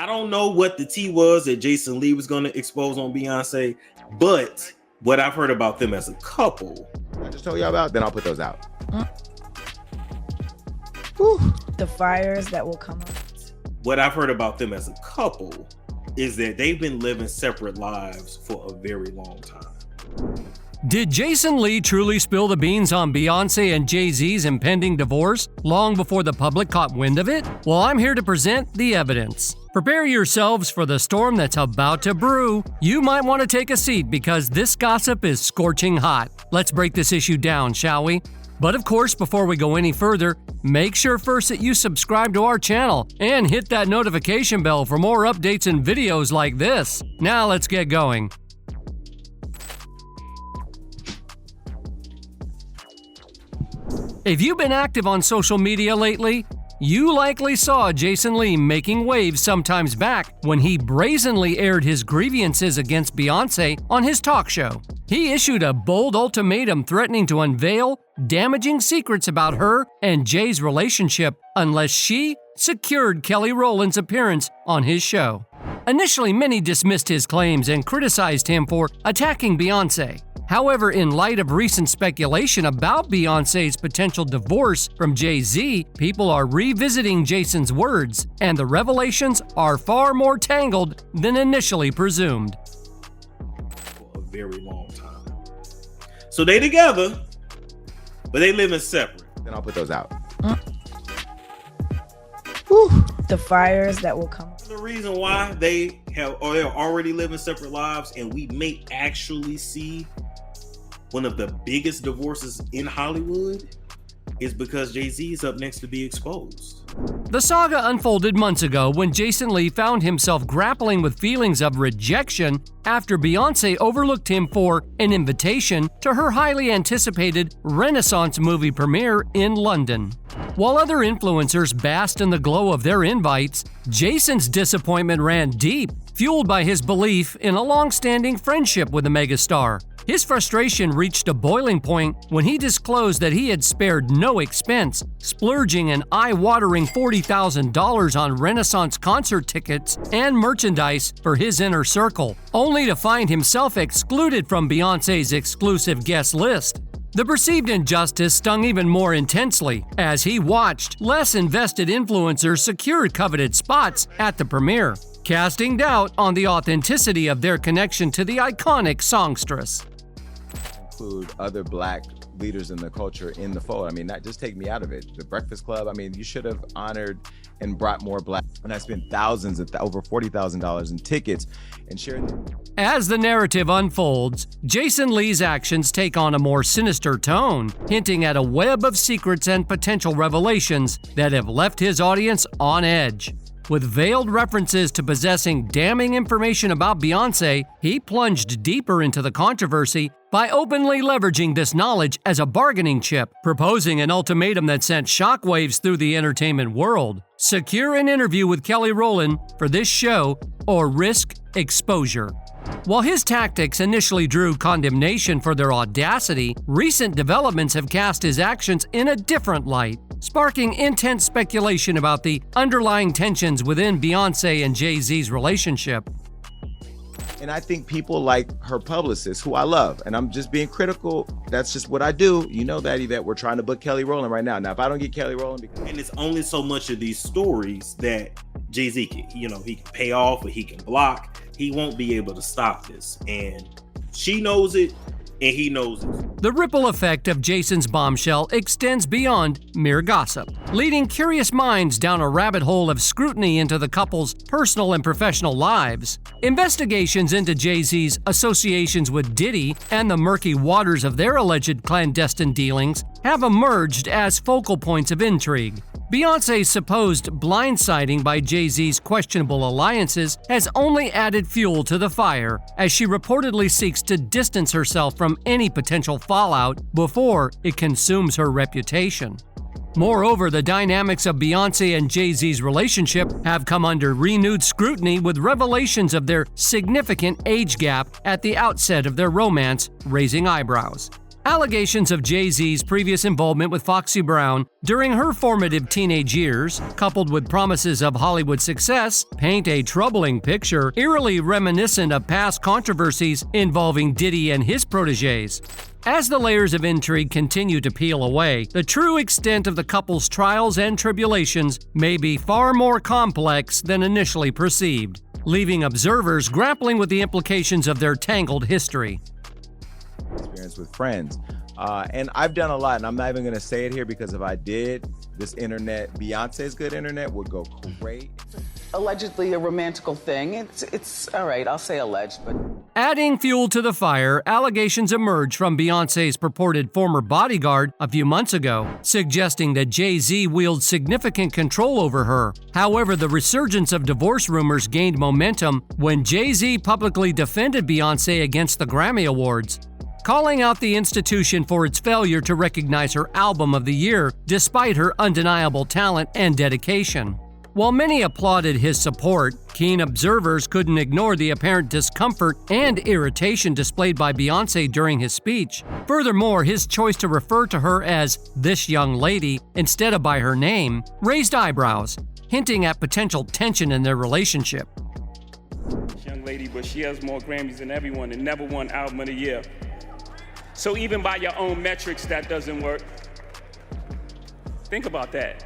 I don't know what the tea was that Jason Lee was going to expose on Beyonce, but what I've heard about them as a couple, I just told y'all about, then I'll put those out. The fires that will come up. What I've heard about them as a couple is that they've been living separate lives for a very long time. Did Jason Lee truly spill the beans on Beyonce and Jay-Z's impending divorce long before the public caught wind of it? Well, I'm here to present the evidence. Prepare yourselves for the storm that's about to brew. You might want to take a seat because this gossip is scorching hot. Let's break this issue down, shall we? But of course, before we go any further, make sure first that you subscribe to our channel and hit that notification bell for more updates and videos like this. Now let's get going. If you've been active on social media lately, you likely saw Jason Lee making waves sometimes back when he brazenly aired his grievances against Beyonce on his talk show. He issued a bold ultimatum threatening to unveil damaging secrets about her and Jay's relationship unless she secured Kelly Rowland's appearance on his show. Initially, many dismissed his claims and criticized him for attacking Beyonce. However, in light of recent speculation about Beyonce's potential divorce from Jay-Z, people are revisiting Jason's words, and the revelations are far more tangled than initially presumed. For a very long time. So they together, but they living separate. Then I'll put those out. The fires that will come. The reason why they're already living separate lives, and we may actually see one of the biggest divorces in Hollywood, is because Jay-Z is up next to be exposed. The saga unfolded months ago when Jason Lee found himself grappling with feelings of rejection after Beyonce overlooked him for an invitation to her highly anticipated Renaissance movie premiere in London. While other influencers basked in the glow of their invites, Jason's disappointment ran deep, fueled by his belief in a long-standing friendship with the megastar. His frustration reached a boiling point when he disclosed that he had spared no expense, splurging an eye-watering $40,000 on Renaissance concert tickets and merchandise for his inner circle, only to find himself excluded from Beyonce's exclusive guest list. The perceived injustice stung even more intensely as he watched less invested influencers secure coveted spots at the premiere, casting doubt on the authenticity of their connection to the iconic songstress. Include other black leaders in the culture in the fold. I mean, not just take me out of it. The Breakfast Club, I mean, you should have honored and brought more black. And I spent thousands of over $40,000 in tickets and shared. As the narrative unfolds, Jason Lee's actions take on a more sinister tone, hinting at a web of secrets and potential revelations that have left his audience on edge. With veiled references to possessing damning information about Beyonce, he plunged deeper into the controversy by openly leveraging this knowledge as a bargaining chip, proposing an ultimatum that sent shockwaves through the entertainment world. Secure an interview with Kelly Rowland for this show or risk exposure. While his tactics initially drew condemnation for their audacity, recent developments have cast his actions in a different light, sparking intense speculation about the underlying tensions within Beyonce and Jay-Z's relationship. And I think people like her publicist, who I love, and I'm just being critical. That's just what I do. You know that, Yvette. We're trying to book Kelly Rowland right now. Now, if I don't get Kelly Rowland, and it's only so much of these stories that Jay-Z can, he can pay off or he can block. He won't be able to stop this, and she knows it, and he knows it. The ripple effect of Jason's bombshell extends beyond mere gossip, leading curious minds down a rabbit hole of scrutiny into the couple's personal and professional lives. Investigations into Jay-Z's associations with Diddy and the murky waters of their alleged clandestine dealings have emerged as focal points of intrigue. Beyonce's supposed blindsiding by Jay-Z's questionable alliances has only added fuel to the fire, as she reportedly seeks to distance herself from any potential fallout before it consumes her reputation. Moreover, the dynamics of Beyonce and Jay-Z's relationship have come under renewed scrutiny, with revelations of their significant age gap at the outset of their romance raising eyebrows. Allegations of Jay-Z's previous involvement with Foxy Brown during her formative teenage years, coupled with promises of Hollywood success, paint a troubling picture eerily reminiscent of past controversies involving Diddy and his protégés. As the layers of intrigue continue to peel away, the true extent of the couple's trials and tribulations may be far more complex than initially perceived, leaving observers grappling with the implications of their tangled history. Experience with friends. And I've done a lot, and I'm not even going to say it here because if I did, this internet, Beyonce's good internet, would go great. Allegedly a romantical thing. It's all right, I'll say alleged, but... Adding fuel to the fire, allegations emerged from Beyonce's purported former bodyguard a few months ago, suggesting that Jay-Z wields significant control over her. However, the resurgence of divorce rumors gained momentum when Jay-Z publicly defended Beyonce against the Grammy Awards, calling out the institution for its failure to recognize her album of the year despite her undeniable talent and dedication. While many applauded his support, keen observers couldn't ignore the apparent discomfort and irritation displayed by Beyonce during his speech. Furthermore, his choice to refer to her as "this young lady" instead of by her name raised eyebrows, hinting at potential tension in their relationship. Young lady, but she has more Grammys than everyone and never won Album of the Year. So even by your own metrics, that doesn't work. Think about that.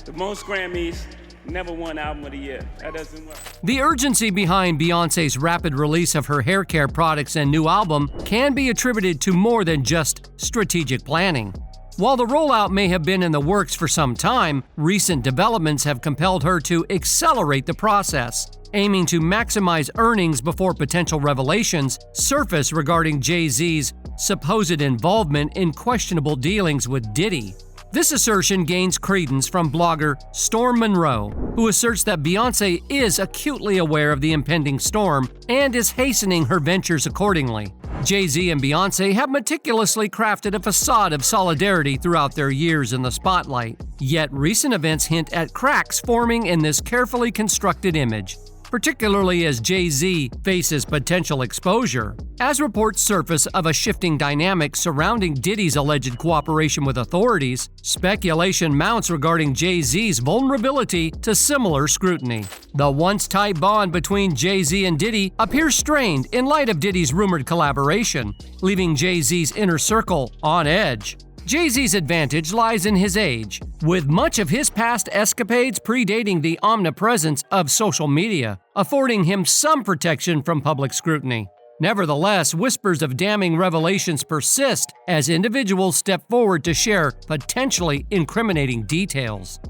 The most Grammys, never won Album of the Year. That doesn't work. The urgency behind Beyonce's rapid release of her hair care products and new album can be attributed to more than just strategic planning. While the rollout may have been in the works for some time, recent developments have compelled her to accelerate the process, aiming to maximize earnings before potential revelations surface regarding Jay-Z's supposed involvement in questionable dealings with Diddy. This assertion gains credence from blogger Storm Monroe, who asserts that Beyonce is acutely aware of the impending storm and is hastening her ventures accordingly. Jay-Z and Beyonce have meticulously crafted a facade of solidarity throughout their years in the spotlight, yet recent events hint at cracks forming in this carefully constructed image, particularly as Jay-Z faces potential exposure. As reports surface of a shifting dynamic surrounding Diddy's alleged cooperation with authorities, speculation mounts regarding Jay-Z's vulnerability to similar scrutiny. The once tight bond between Jay-Z and Diddy appears strained in light of Diddy's rumored collaboration, leaving Jay-Z's inner circle on edge. Jay-Z's advantage lies in his age, with much of his past escapades predating the omnipresence of social media, affording him some protection from public scrutiny. Nevertheless, whispers of damning revelations persist as individuals step forward to share potentially incriminating details.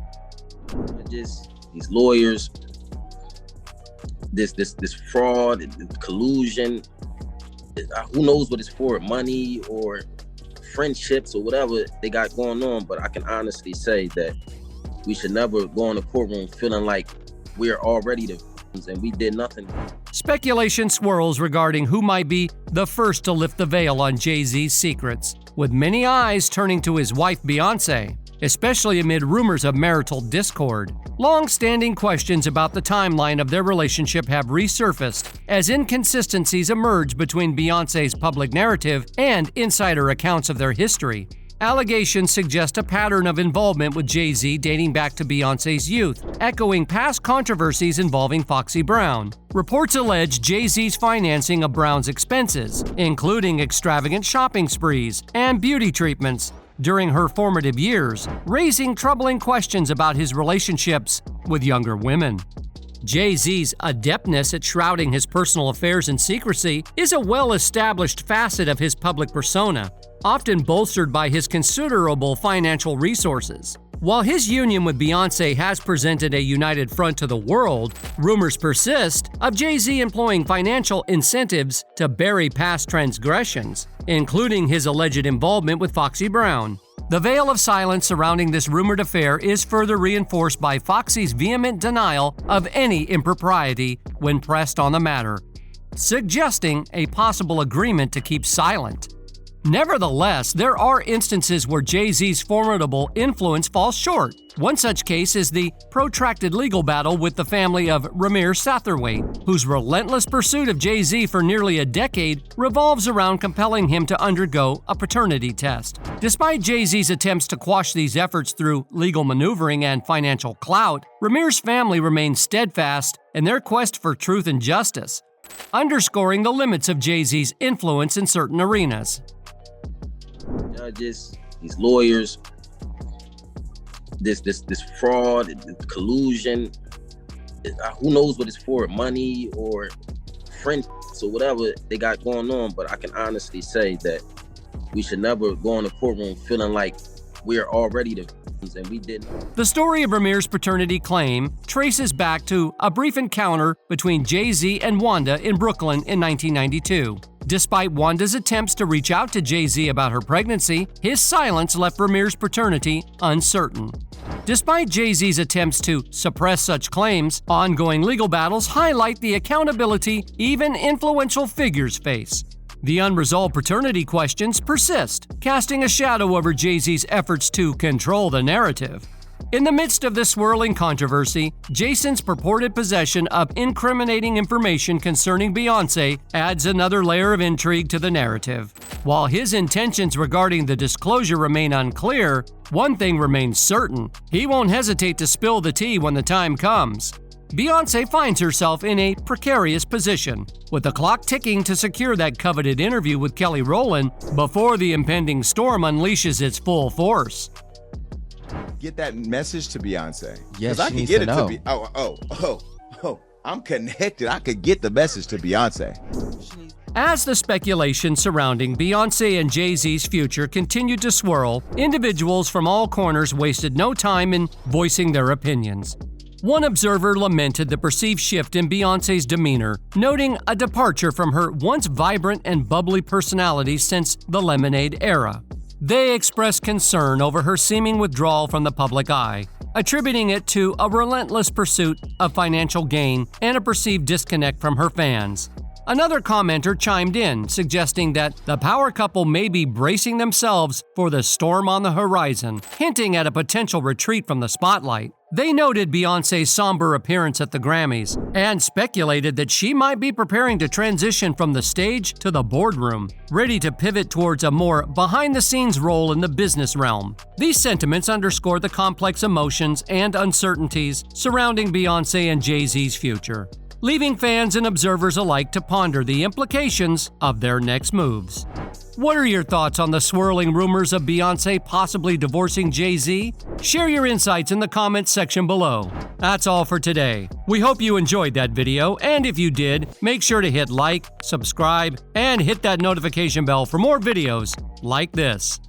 Just these lawyers, this fraud, collusion, who knows what it's for, money or friendships or whatever they got going on, but I can honestly say that we should never go in the courtroom feeling like we're already the and we did nothing. Speculation swirls regarding who might be the first to lift the veil on Jay-Z's secrets, with many eyes turning to his wife Beyonce, especially amid rumors of marital discord. Long-standing questions about the timeline of their relationship have resurfaced as inconsistencies emerge between Beyonce's public narrative and insider accounts of their history. Allegations suggest a pattern of involvement with Jay-Z dating back to Beyonce's youth, echoing past controversies involving Foxy Brown. Reports allege Jay-Z's financing of Brown's expenses, including extravagant shopping sprees and beauty treatments, during her formative years, raising troubling questions about his relationships with younger women. Jay-Z's adeptness at shrouding his personal affairs in secrecy is a well-established facet of his public persona, often bolstered by his considerable financial resources. While his union with Beyonce has presented a united front to the world, rumors persist of Jay-Z employing financial incentives to bury past transgressions, including his alleged involvement with Foxy Brown. The veil of silence surrounding this rumored affair is further reinforced by Foxy's vehement denial of any impropriety when pressed on the matter, suggesting a possible agreement to keep silent. Nevertheless, there are instances where Jay-Z's formidable influence falls short. One such case is the protracted legal battle with the family of Ramir Satterthwaite, whose relentless pursuit of Jay-Z for nearly a decade revolves around compelling him to undergo a paternity test. Despite Jay-Z's attempts to quash these efforts through legal maneuvering and financial clout, Ramir's family remains steadfast in their quest for truth and justice, underscoring the limits of Jay-Z's influence in certain arenas. Judges, these lawyers, this fraud, collusion, who knows what it's for, money or friendships or whatever they got going on. But I can honestly say that we should never go in the courtroom feeling like we're already the victims and we didn't. The story of Ramir's paternity claim traces back to a brief encounter between Jay-Z and Wanda in Brooklyn in 1992. Despite Wanda's attempts to reach out to Jay-Z about her pregnancy, his silence left Ramir's paternity uncertain. Despite Jay-Z's attempts to suppress such claims, ongoing legal battles highlight the accountability even influential figures face. The unresolved paternity questions persist, casting a shadow over Jay-Z's efforts to control the narrative. In the midst of this swirling controversy, Jason's purported possession of incriminating information concerning Beyonce adds another layer of intrigue to the narrative. While his intentions regarding the disclosure remain unclear, one thing remains certain: he won't hesitate to spill the tea when the time comes. Beyonce finds herself in a precarious position, with the clock ticking to secure that coveted interview with Kelly Rowland before the impending storm unleashes its full force. Get that message to Beyonce. Yes, I she can needs get to it know. to I'm connected. I could get the message to Beyonce. As the speculation surrounding Beyonce and Jay-Z's future continued to swirl, individuals from all corners wasted no time in voicing their opinions. One observer lamented the perceived shift in Beyonce's demeanor, noting a departure from her once vibrant and bubbly personality since the Lemonade era. They expressed concern over her seeming withdrawal from the public eye, attributing it to a relentless pursuit of financial gain and a perceived disconnect from her fans. Another commenter chimed in, suggesting that the power couple may be bracing themselves for the storm on the horizon, hinting at a potential retreat from the spotlight. They noted Beyonce's somber appearance at the Grammys and speculated that she might be preparing to transition from the stage to the boardroom, ready to pivot towards a more behind-the-scenes role in the business realm. These sentiments underscore the complex emotions and uncertainties surrounding Beyonce and Jay-Z's future, leaving fans and observers alike to ponder the implications of their next moves. What are your thoughts on the swirling rumors of Beyonce possibly divorcing Jay-Z? Share your insights in the comments section below. That's all for today. We hope you enjoyed that video, and if you did, make sure to hit like, subscribe, and hit that notification bell for more videos like this.